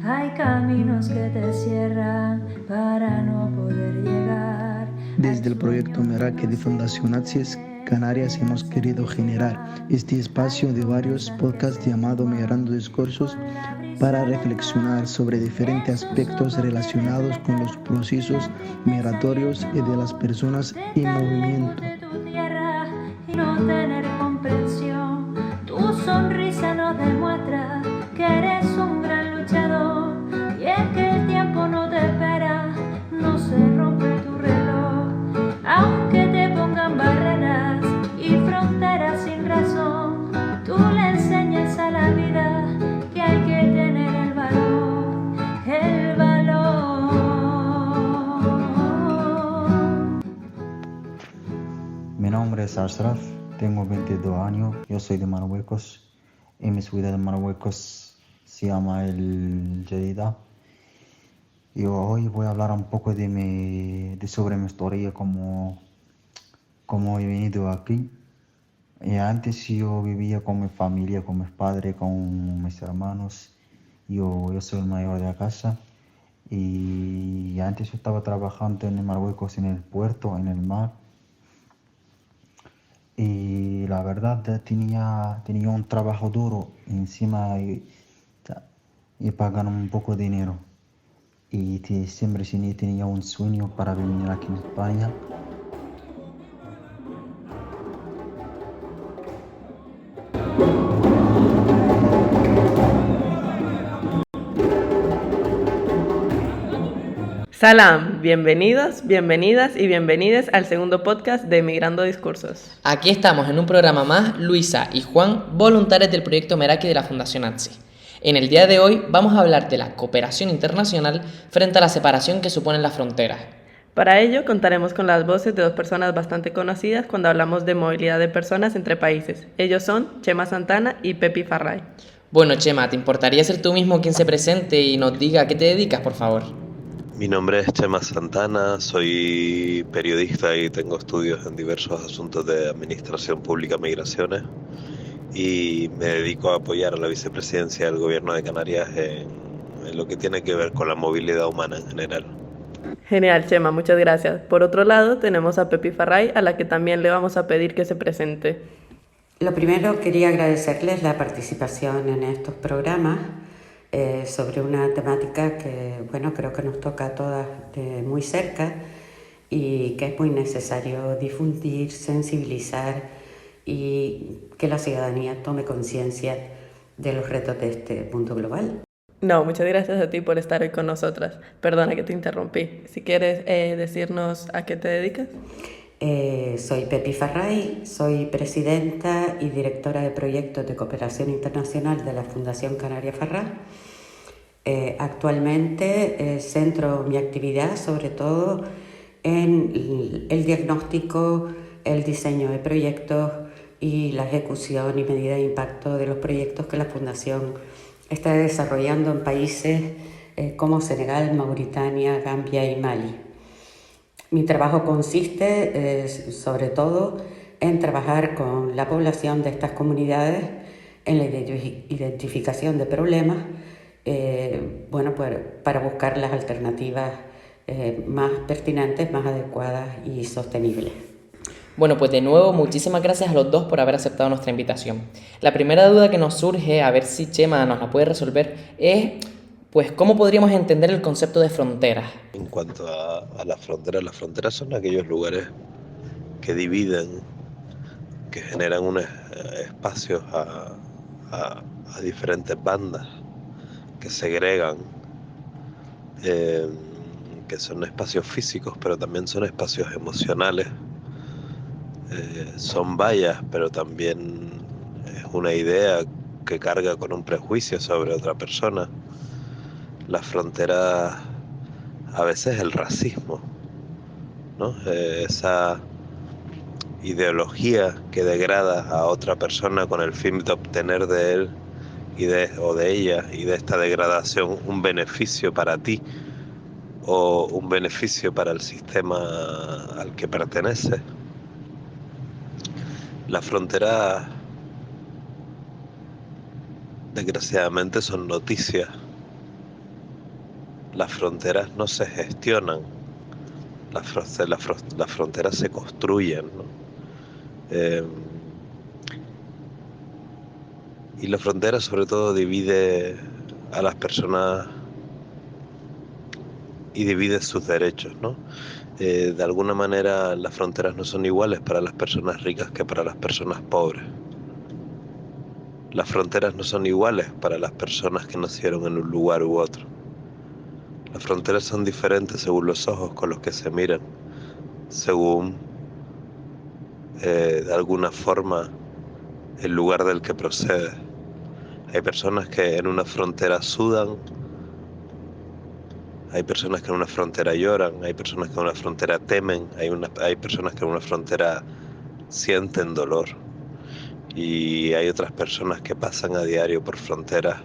Hay caminos que te cierran para no poder llegar. Desde el proyecto Merak de Fundación ACCESS Canarias hemos querido generar este espacio de varios podcasts llamado Migrando Discursos para reflexionar sobre diferentes aspectos relacionados con los procesos migratorios y de las personas en movimiento. Y no tener comprensión, tu sonrisa nos demuestra que eres un gran luchador, y es que el tiempo no te espera, no se rompe tu reloj, aunque te pongan barreras y fronteras sin razón, tú le enseñas a la vida que hay que tener el valor, el valor. Mi nombre es Ashraf, tengo 22 años, yo soy de Marruecos y mi ciudad de Marruecos se llama El Jadida. Y hoy voy a hablar un poco sobre mi historia, cómo he venido aquí. Y antes yo vivía con mi familia, con mis padres, con mis hermanos. Yo soy el mayor de la casa. Y antes yo estaba trabajando en Marruecos, en el puerto, en el mar. Y la verdad tenía un trabajo duro encima y pagan un poco de dinero. Y siempre tenía un sueño para venir aquí en España. Salam, bienvenidos, bienvenidas y bienvenides al segundo podcast de Migrando Discursos. Aquí estamos en un programa más, Luisa y Juan, voluntarios del proyecto Meraki de la Fundación ACCESS. En el día de hoy vamos a hablar de la cooperación internacional frente a la separación que suponen las fronteras. Para ello contaremos con las voces de dos personas bastante conocidas cuando hablamos de movilidad de personas entre países. Ellos son Chema Santana y Pepi Farray. Bueno, Chema, ¿te importaría ser tú mismo quien se presente y nos diga a qué te dedicas, por favor? Mi nombre es Chema Santana, soy periodista y tengo estudios en diversos asuntos de administración pública y migraciones, y me dedico a apoyar a la vicepresidencia del Gobierno de Canarias en lo que tiene que ver con la movilidad humana en general. Genial, Chema, muchas gracias. Por otro lado, tenemos a Pepi Farray, a la que también le vamos a pedir que se presente. Lo primero, quería agradecerles la participación en estos programas sobre una temática que, bueno, creo que nos toca a todas de muy cerca y que es muy necesario difundir, sensibilizar y que la ciudadanía tome conciencia de los retos de este mundo global. No, muchas gracias a ti por estar hoy con nosotras. Perdona que te interrumpí. Si quieres decirnos a qué te dedicas. Soy Pepi Farray, soy presidenta y directora de proyectos de cooperación internacional de la Fundación Canaria Farrá. Actualmente centro mi actividad sobre todo en el diagnóstico, el diseño de proyectos y la ejecución y medida de impacto de los proyectos que la Fundación está desarrollando en países como Senegal, Mauritania, Gambia y Mali. Mi trabajo consiste sobre todo en trabajar con la población de estas comunidades en la identificación de problemas, para buscar las alternativas más pertinentes, más adecuadas y sostenibles. Bueno, pues de nuevo, muchísimas gracias a los dos por haber aceptado nuestra invitación. La primera duda que nos surge, a ver si Chema nos la puede resolver, es pues ¿cómo podríamos entender el concepto de fronteras? En cuanto a las fronteras son aquellos lugares que dividen, que generan unos espacios a diferentes bandas, que segregan, que son espacios físicos, pero también son espacios emocionales. Son vallas, pero también es una idea que carga con un prejuicio sobre otra persona. Las fronteras a veces el racismo, ¿no? Esa ideología que degrada a otra persona con el fin de obtener de él o de ella, y de esta degradación un beneficio para ti o un beneficio para el sistema al que pertenece. Las fronteras, desgraciadamente, son noticias las fronteras no se gestionan, las fronteras se construyen, ¿no? Y la frontera sobre todo divide a las personas y divide sus derechos, ¿no? De alguna manera las fronteras no son iguales para las personas ricas que para las personas pobres. Las fronteras no son iguales para las personas que nacieron en un lugar u otro. Las fronteras son diferentes según los ojos con los que se miran, según, de alguna forma, el lugar del que procede. Hay personas que en una frontera sudan, hay personas que en una frontera lloran, hay personas que en una frontera temen, hay personas que en una frontera sienten dolor. Y hay otras personas que pasan a diario por fronteras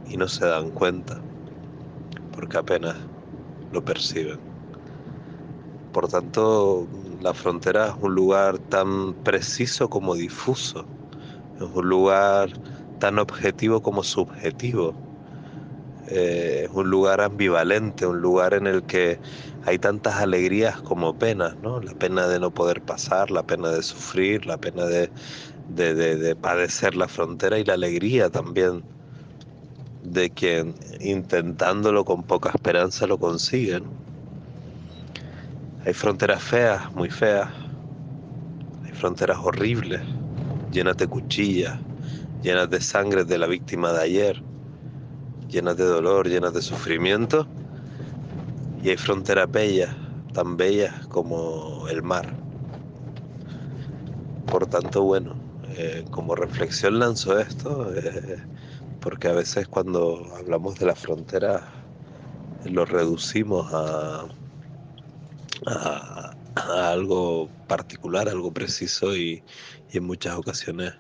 y no se dan cuenta, porque apenas lo perciben. Por tanto, la frontera es un lugar tan preciso como difuso, es un lugar tan objetivo como subjetivo, es un lugar ambivalente, un lugar en el que hay tantas alegrías como penas, ¿no? La pena de no poder pasar, la pena de sufrir, la pena de padecer la frontera, y la alegría también de quien intentándolo con poca esperanza lo consigue, ¿no? Hay fronteras feas, muy feas, hay fronteras horribles, llenas de cuchillas, llenas de sangre de la víctima de ayer, llenas de dolor, llenas de sufrimiento, y hay fronteras bellas, tan bellas como el mar. Por tanto, bueno, como reflexión lanzo esto, porque a veces cuando hablamos de la frontera lo reducimos a algo particular, algo preciso, y en muchas ocasiones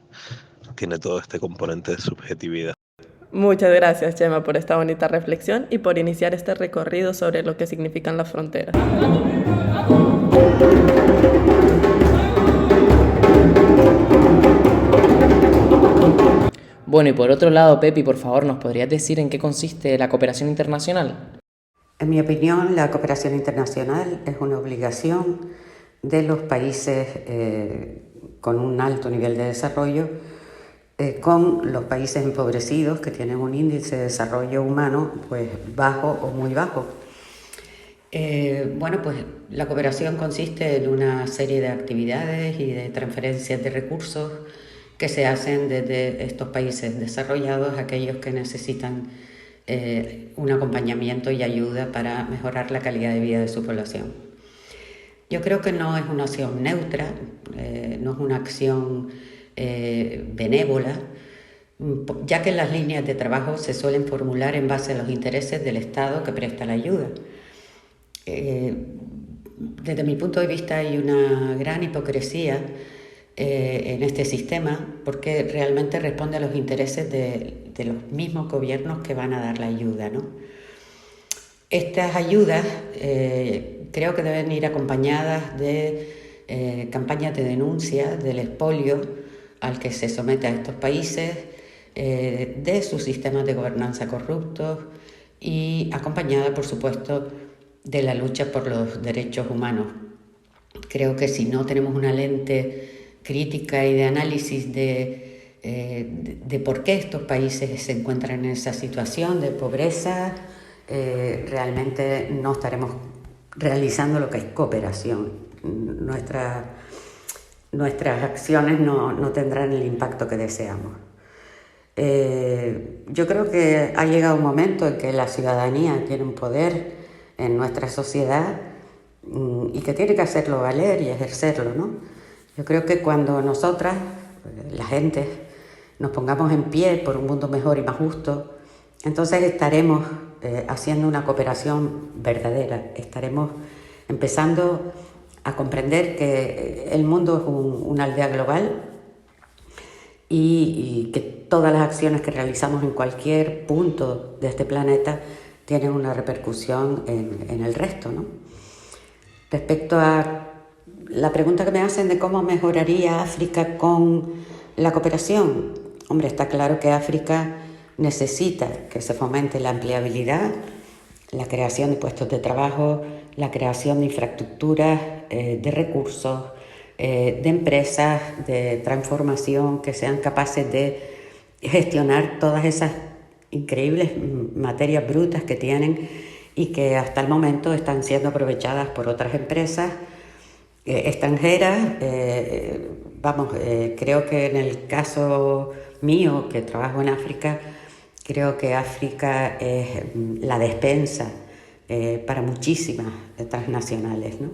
tiene todo este componente de subjetividad. Muchas gracias, Chema, por esta bonita reflexión y por iniciar este recorrido sobre lo que significan las fronteras. Bueno, y por otro lado, Pepi, por favor, ¿nos podrías decir en qué consiste la cooperación internacional? En mi opinión, la cooperación internacional es una obligación de los países con un alto nivel de desarrollo con los países empobrecidos que tienen un índice de desarrollo humano pues bajo o muy bajo. Bueno, pues la cooperación consiste en una serie de actividades y de transferencias de recursos que se hacen desde estos países desarrollados a aquellos que necesitan un acompañamiento y ayuda para mejorar la calidad de vida de su población. Yo creo que no es una acción neutra, no es una acción benévola, ya que las líneas de trabajo se suelen formular en base a los intereses del Estado que presta la ayuda. Desde mi punto de vista hay una gran hipocresía en este sistema, porque realmente responde a los intereses de los mismos gobiernos que van a dar la ayuda, ¿no? Estas ayudas creo que deben ir acompañadas de campañas de denuncia del expolio al que se somete a estos países, de sus sistemas de gobernanza corruptos, y acompañada, por supuesto, de la lucha por los derechos humanos. Creo que si no tenemos una lente crítica y de análisis de por qué estos países se encuentran en esa situación de pobreza, realmente no estaremos realizando lo que es cooperación. Nuestras acciones no tendrán el impacto que deseamos. Yo creo que ha llegado un momento en que la ciudadanía tiene un poder en nuestra sociedad y que tiene que hacerlo valer y ejercerlo, ¿no? Yo creo que cuando nosotras, la gente, nos pongamos en pie por un mundo mejor y más justo, entonces estaremos haciendo una cooperación verdadera, estaremos empezando a comprender que el mundo es una aldea global y que todas las acciones que realizamos en cualquier punto de este planeta tienen una repercusión en el resto, ¿no? Respecto a la pregunta que me hacen de cómo mejoraría África con la cooperación, hombre, está claro que África necesita que se fomente la ampliabilidad, la creación de puestos de trabajo, la creación de infraestructuras, de recursos, de empresas, de transformación que sean capaces de gestionar todas esas increíbles materias brutas que tienen y que hasta el momento están siendo aprovechadas por otras empresas extranjeras. Creo que en el caso mío, que trabajo en África, creo que África es la despensa para muchísimas transnacionales, ¿no?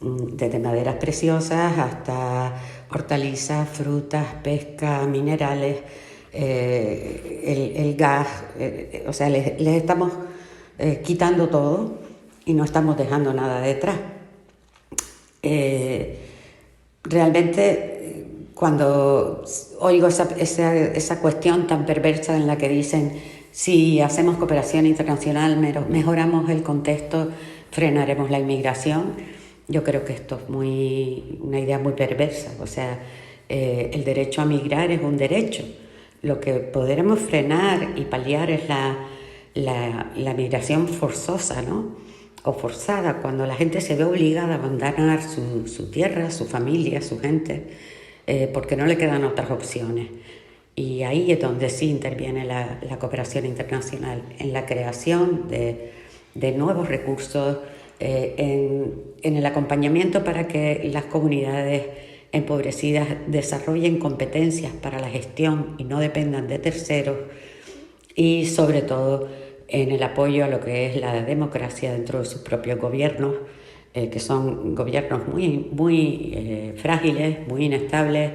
Desde maderas preciosas hasta hortalizas, frutas, pesca, minerales, el gas, o sea, les estamos quitando todo y no estamos dejando nada detrás. Realmente, cuando oigo esa cuestión tan perversa en la que dicen si hacemos cooperación internacional mejoramos el contexto, frenaremos la inmigración, yo creo que esto es una idea muy perversa. O sea, el derecho a migrar es un derecho. Lo que podremos frenar y paliar es la migración forzosa, ¿no? O forzada, cuando la gente se ve obligada a abandonar su tierra, su familia, su gente, porque no le quedan otras opciones. Y ahí es donde sí interviene la cooperación internacional, en la creación de nuevos recursos, en el acompañamiento para que las comunidades empobrecidas desarrollen competencias para la gestión y no dependan de terceros, y sobre todo en el apoyo a lo que es la democracia dentro de sus propios gobiernos, que son gobiernos muy frágiles, muy inestables,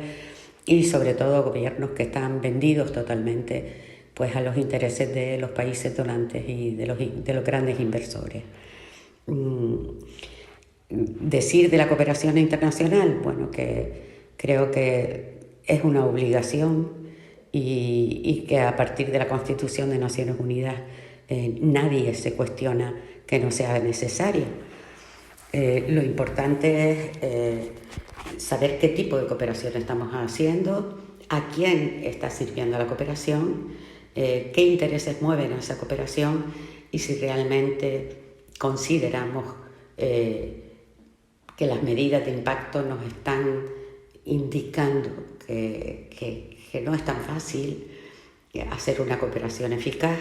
y sobre todo gobiernos que están vendidos totalmente pues a los intereses de los países donantes y de los grandes inversores. Decir de la cooperación internacional, bueno, que creo que es una obligación y que a partir de la Constitución de Naciones Unidas nadie se cuestiona que no sea necesario. Lo importante es saber qué tipo de cooperación estamos haciendo, a quién está sirviendo la cooperación, qué intereses mueven a esa cooperación y si realmente consideramos que las medidas de impacto nos están indicando que no es tan fácil hacer una cooperación eficaz,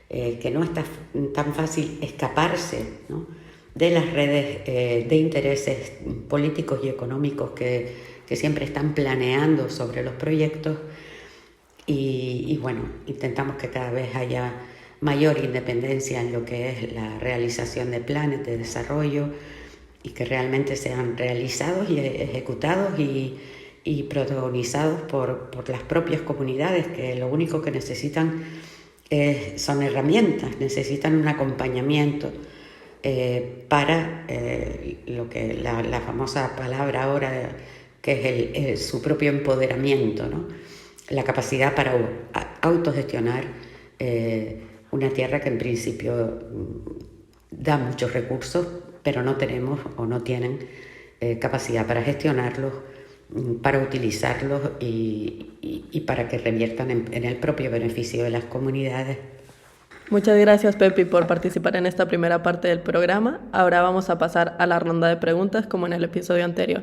que no es tan fácil escaparse, ¿no?, de las redes de intereses políticos y económicos que siempre están planeando sobre los proyectos y bueno, intentamos que cada vez haya mayor independencia en lo que es la realización de planes de desarrollo y que realmente sean realizados y ejecutados y protagonizados por las propias comunidades, que lo único que necesitan son herramientas, necesitan un acompañamiento para lo que la famosa palabra ahora, que es su propio empoderamiento, ¿no? La capacidad para autogestionar una tierra que en principio da muchos recursos, pero no tenemos o no tienen capacidad para gestionarlos, para utilizarlos y para que reviertan en el propio beneficio de las comunidades. Muchas gracias, Pepi, por participar en esta primera parte del programa. Ahora vamos a pasar a la ronda de preguntas como en el episodio anterior.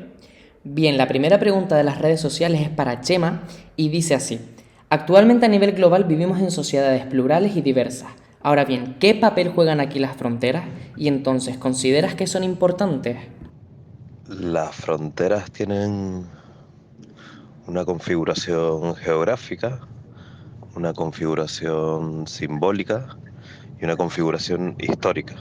Bien, la primera pregunta de las redes sociales es para Chema y dice así: actualmente a nivel global vivimos en sociedades plurales y diversas. Ahora bien, ¿qué papel juegan aquí las fronteras? Y entonces, ¿consideras que son importantes? Las fronteras tienen una configuración geográfica, una configuración simbólica y una configuración histórica.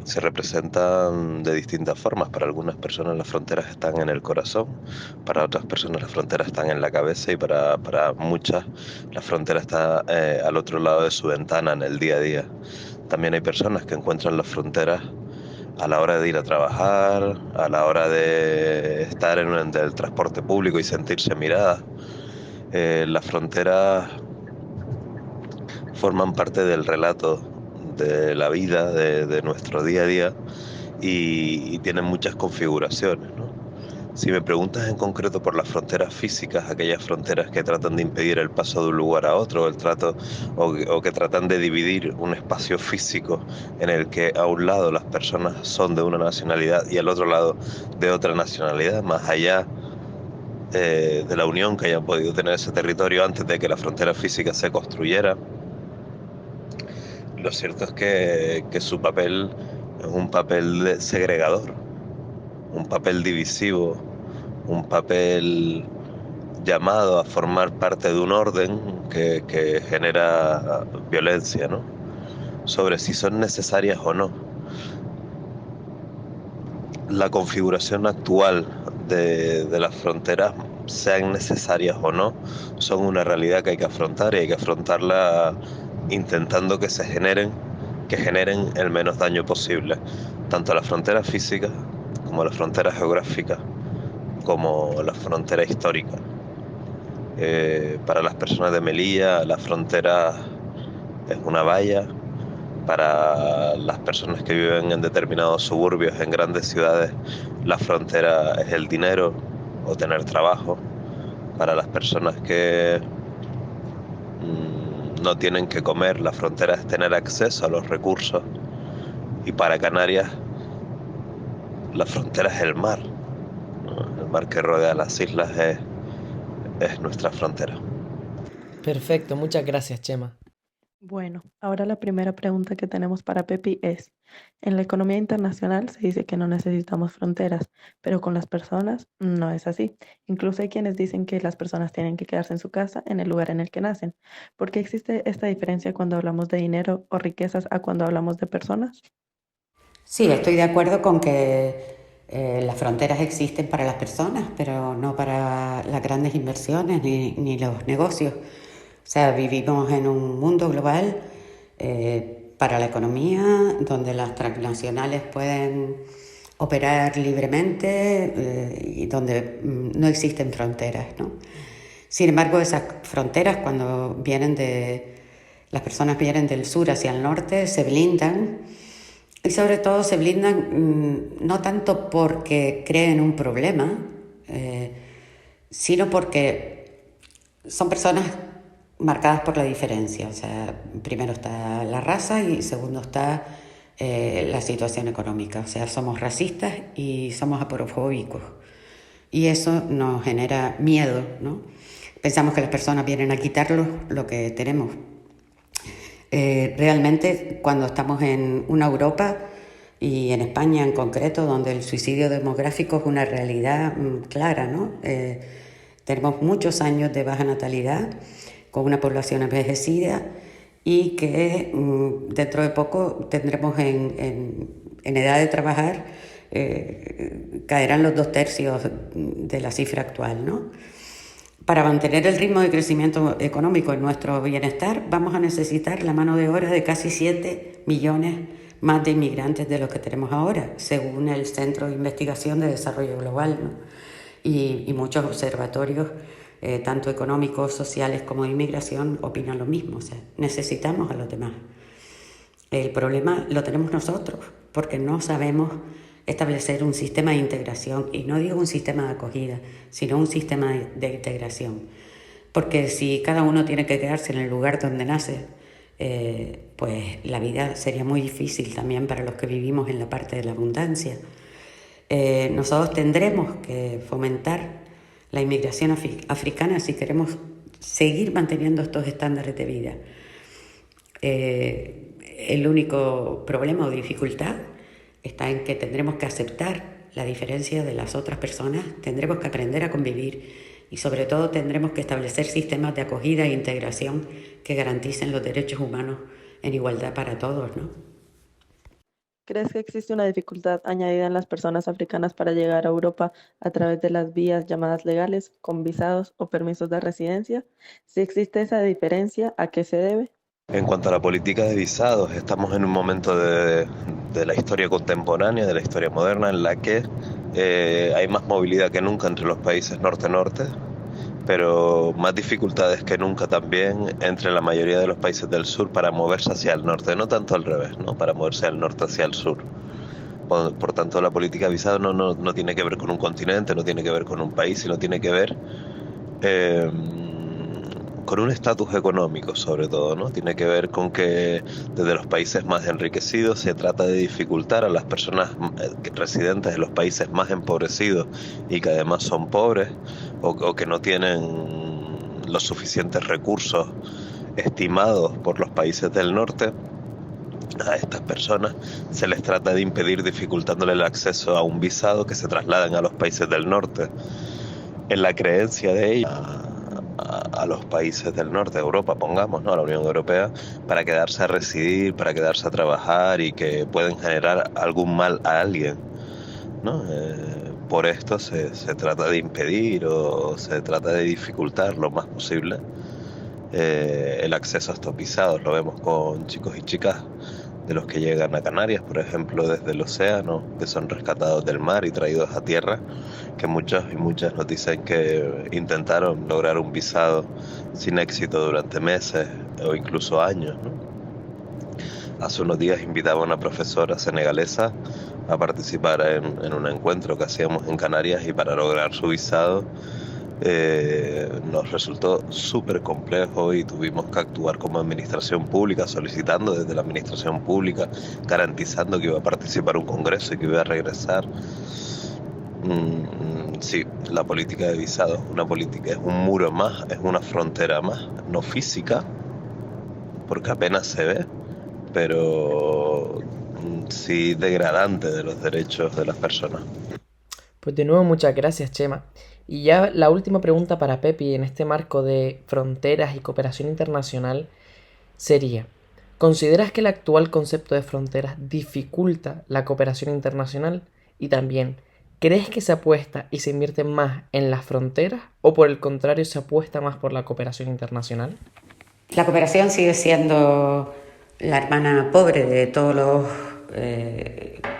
Se representan de distintas formas. Para algunas personas las fronteras están en el corazón, para otras personas las fronteras están en la cabeza y para muchas la frontera está al otro lado de su ventana en el día a día. También hay personas que encuentran las fronteras a la hora de ir a trabajar, a la hora de estar en el transporte público y sentirse miradas. Las fronteras forman parte del relato de la vida, de nuestro día a día y tienen muchas configuraciones, ¿no? Si me preguntas en concreto por las fronteras físicas, aquellas fronteras que tratan de impedir el paso de un lugar a otro, o que tratan de dividir un espacio físico en el que a un lado las personas son de una nacionalidad y al otro lado de otra nacionalidad, más allá de la unión que hayan podido tener ese territorio antes de que la frontera física se construyera, lo cierto es que su papel es un papel segregador, un papel divisivo, un papel llamado a formar parte de un orden que genera violencia, ¿no? Sobre si son necesarias o no. La configuración actual de las fronteras, sean necesarias o no, son una realidad que hay que afrontar, y hay que afrontarla intentando que generen el menos daño posible, tanto a las fronteras físicas como a las fronteras geográficas, como la frontera histórica. Para las personas de Melilla, la frontera es una valla. Para las personas que viven en determinados suburbios, en grandes ciudades, la frontera es el dinero o tener trabajo. Para las personas que no tienen que comer, la frontera es tener acceso a los recursos. Y para Canarias, la frontera es el mar, ¿no? El mar que rodea las islas es nuestra frontera. Perfecto, muchas gracias, Chema. Bueno, ahora la primera pregunta que tenemos para Pepi es, en la economía internacional se dice que no necesitamos fronteras, pero con las personas no es así. Incluso hay quienes dicen que las personas tienen que quedarse en su casa, en el lugar en el que nacen. ¿Por qué existe esta diferencia cuando hablamos de dinero o riquezas a cuando hablamos de personas? Sí, estoy de acuerdo con que las fronteras existen para las personas, pero no para las grandes inversiones ni los negocios. O sea, vivimos en un mundo global para la economía, donde las transnacionales pueden operar libremente y donde no existen fronteras, ¿no? Sin embargo, esas fronteras, cuando las personas vienen del sur hacia el norte, se blindan. Y sobre todo se blindan no tanto porque creen un problema, sino porque son personas marcadas por la diferencia. O sea, primero está la raza y segundo está la situación económica. O sea, somos racistas y somos aporofóbicos. Y eso nos genera miedo, ¿no? Pensamos que las personas vienen a quitarnos lo que tenemos. Realmente, cuando estamos en una Europa y en España en concreto, donde el suicidio demográfico es una realidad clara, ¿no? Tenemos muchos años de baja natalidad, con una población envejecida y que dentro de poco tendremos en edad de trabajar, caerán los 2/3 de la cifra actual, ¿no? Para mantener el ritmo de crecimiento económico en nuestro bienestar, vamos a necesitar la mano de obra de casi 7 millones más de inmigrantes de los que tenemos ahora, según el Centro de Investigación de Desarrollo Global, ¿no? Y muchos observatorios, tanto económicos, sociales como de inmigración, opinan lo mismo. O sea, necesitamos a los demás. El problema lo tenemos nosotros, porque no sabemos establecer un sistema de integración, y no digo un sistema de acogida, sino un sistema de integración. Porque si cada uno tiene que quedarse en el lugar donde nace, pues la vida sería muy difícil también para los que vivimos en la parte de la abundancia. Nosotros tendremos que fomentar la inmigración africana si queremos seguir manteniendo estos estándares de vida. El único problema o dificultad está en que tendremos que aceptar la diferencia de las otras personas, tendremos que aprender a convivir y sobre todo tendremos que establecer sistemas de acogida e integración que garanticen los derechos humanos en igualdad para todos, ¿no? ¿Crees que existe una dificultad añadida en las personas africanas para llegar a Europa a través de las vías llamadas legales, con visados o permisos de residencia? Si existe esa diferencia, ¿a qué se debe? En cuanto a la política de visados, estamos en un momento de la historia contemporánea, de la historia moderna, en la que hay más movilidad que nunca entre los países norte-norte, pero más dificultades que nunca también entre la mayoría de los países del sur para moverse hacia el norte, no tanto al revés, ¿no? Para moverse al norte hacia el sur. Por tanto, la política de visado no tiene que ver con un continente, no tiene que ver con un país, sino tiene que ver eh, con un estatus económico, sobre todo, ¿no? Tiene que ver con que desde los países más enriquecidos se trata de dificultar a las personas residentes de los países más empobrecidos y que además son pobres o que no tienen los suficientes recursos estimados por los países del norte. A estas personas se les trata de impedir dificultándole el acceso a un visado que se trasladen a los países del norte, en la creencia de ellos a los países del norte, de Europa, pongamos, ¿no? A la Unión Europea, para quedarse a residir, para quedarse a trabajar y que pueden generar algún mal a alguien, ¿no? Por esto se trata de impedir o se trata de dificultar lo más posible el acceso a estos visados. Lo vemos con chicos y chicas de los que llegan a Canarias, por ejemplo, desde el océano, que son rescatados del mar y traídos a tierra, que muchos y muchas nos dicen que intentaron lograr un visado sin éxito durante meses o incluso años, ¿no? Hace unos días invitaba a una profesora senegalesa a participar en un encuentro que hacíamos en Canarias, y para lograr su visado nos resultó súper complejo y tuvimos que actuar como administración pública, solicitando desde la administración pública, garantizando que iba a participar en un congreso y que iba a regresar. Sí, la política de visados es un muro más, es una frontera más, no física, porque apenas se ve, pero sí degradante de los derechos de las personas. Pues de nuevo muchas gracias, Chema. Y ya la última pregunta para Pepi en este marco de fronteras y cooperación internacional sería: ¿consideras que el actual concepto de fronteras dificulta la cooperación internacional? Y también, ¿crees que se apuesta y se invierte más en las fronteras o por el contrario se apuesta más por la cooperación internacional? La cooperación sigue siendo la hermana pobre de todos los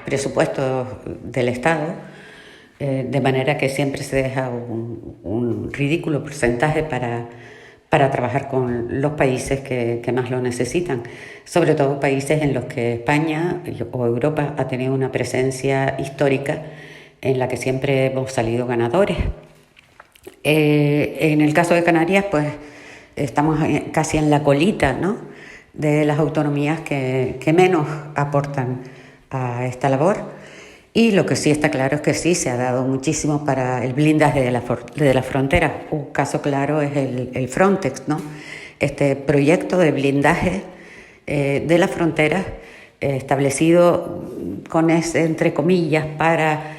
presupuestos del Estado, de manera que siempre se deja un ridículo porcentaje para trabajar con los países que más lo necesitan, sobre todo países en los que España o Europa ha tenido una presencia histórica en la que siempre hemos salido ganadores. En el caso de Canarias, pues estamos casi en la colita, ¿no?, de las autonomías que menos aportan a esta labor. Y lo que sí está claro es que sí se ha dado muchísimo para el blindaje de la frontera. Un caso claro es el Frontex, ¿no? Este proyecto de blindaje de la frontera, establecido con ese, entre comillas, para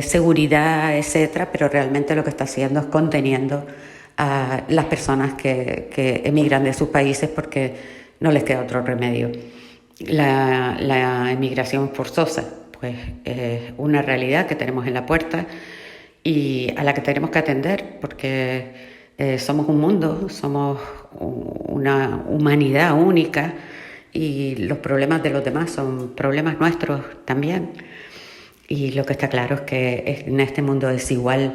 seguridad, etcétera, pero realmente lo que está haciendo es conteniendo a las personas que emigran de sus países porque no les queda otro remedio. La emigración forzosa, pues es una realidad que tenemos en la puerta y a la que tenemos que atender, porque somos un mundo, somos una humanidad única y los problemas de los demás son problemas nuestros también. Y lo que está claro es que en este mundo desigual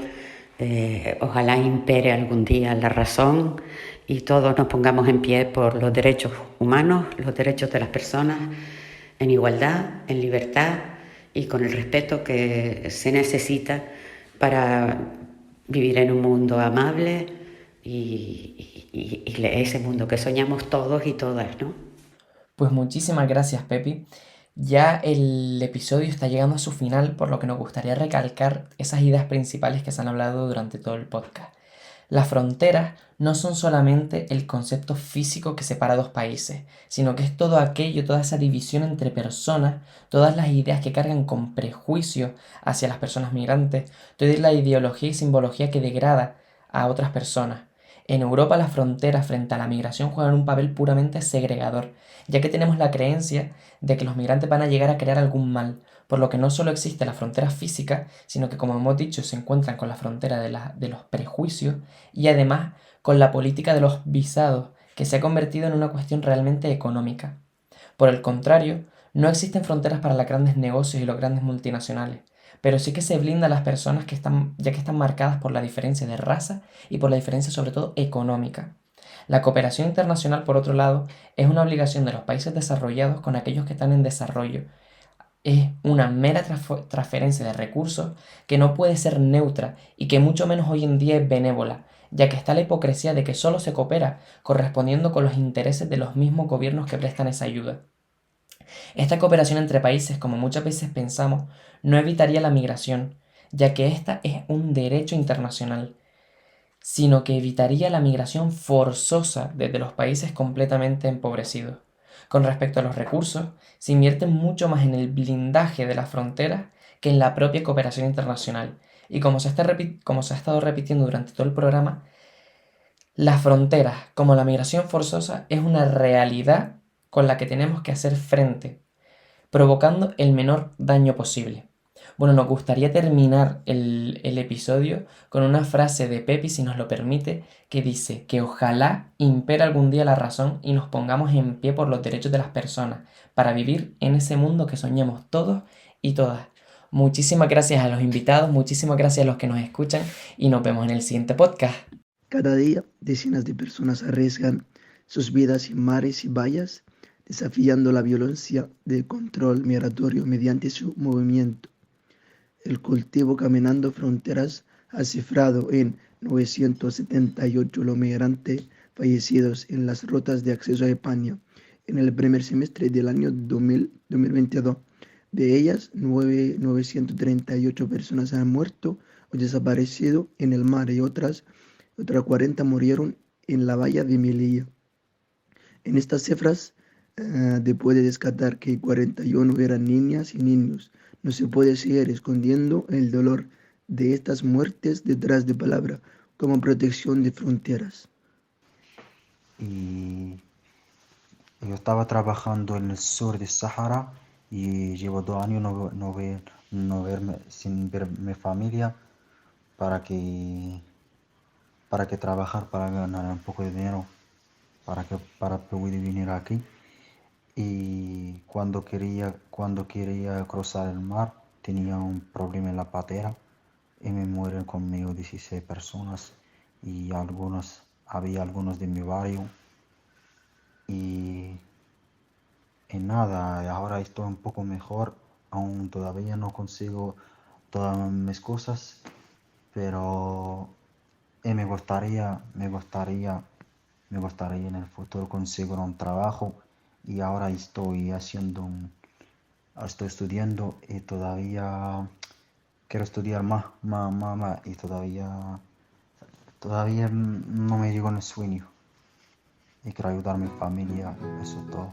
ojalá impere algún día la razón y todos nos pongamos en pie por los derechos humanos, los derechos de las personas, en igualdad, en libertad y con el respeto que se necesita para vivir en un mundo amable y ese mundo que soñamos todos y todas, ¿no? Pues muchísimas gracias, Pepi. Ya el episodio está llegando a su final, por lo que nos gustaría recalcar esas ideas principales que se han hablado durante todo el podcast. Las fronteras no son solamente el concepto físico que separa dos países, sino que es todo aquello, toda esa división entre personas, todas las ideas que cargan con prejuicio hacia las personas migrantes, toda la ideología y simbología que degrada a otras personas. En Europa las fronteras frente a la migración juegan un papel puramente segregador, ya que tenemos la creencia de que los migrantes van a llegar a crear algún mal, por lo que no solo existe la frontera física, sino que, como hemos dicho, se encuentran con la frontera de los prejuicios y además con la política de los visados, que se ha convertido en una cuestión realmente económica. Por el contrario, no existen fronteras para los grandes negocios y los grandes multinacionales, pero sí que se blinda a las personas ya que están marcadas por la diferencia de raza y por la diferencia sobre todo económica. La cooperación internacional, por otro lado, es una obligación de los países desarrollados con aquellos que están en desarrollo, es una mera transferencia de recursos que no puede ser neutra y que mucho menos hoy en día es benévola, ya que está la hipocresía de que solo se coopera correspondiendo con los intereses de los mismos gobiernos que prestan esa ayuda. Esta cooperación entre países, como muchas veces pensamos, no evitaría la migración, ya que esta es un derecho internacional, sino que evitaría la migración forzosa desde los países completamente empobrecidos. Con respecto a los recursos, se invierte mucho más en el blindaje de las fronteras que en la propia cooperación internacional. Y como se ha estado repitiendo durante todo el programa, las fronteras, como la migración forzosa, es una realidad con la que tenemos que hacer frente, provocando el menor daño posible. Bueno, nos gustaría terminar el episodio con una frase de Pepi, si nos lo permite, que dice que ojalá impere algún día la razón y nos pongamos en pie por los derechos de las personas, para vivir en ese mundo que soñamos todos y todas. Muchísimas gracias a los invitados, muchísimas gracias a los que nos escuchan y nos vemos en el siguiente podcast. Cada día, decenas de personas arriesgan sus vidas en mares y vallas, desafiando la violencia del control migratorio mediante su movimiento. El colectivo Caminando Fronteras ha cifrado en 978 los migrantes fallecidos en las rutas de acceso a España en el primer semestre del año 2022. De ellas, 938 personas han muerto o desaparecido en el mar y otras 40 murieron en la valla de Melilla. En estas cifras se puede descartar que 41 eran niñas y niños. No se puede seguir escondiendo el dolor de estas muertes detrás de palabras como protección de fronteras. Y yo estaba trabajando en el sur de Sahara y llevo 2 años sin ver mi familia para que trabajar para ganar un poco de dinero para poder venir aquí. Y cuando quería cruzar el mar tenía un problema en la patera y me mueren conmigo 16 personas y había algunos de mi barrio y nada, ahora estoy un poco mejor, aún todavía no consigo todas mis cosas, pero me gustaría en el futuro conseguir un trabajo. Y ahora estoy estudiando y todavía quiero estudiar más y todavía no me llegó en el sueño y quiero ayudar a mi familia, eso es todo.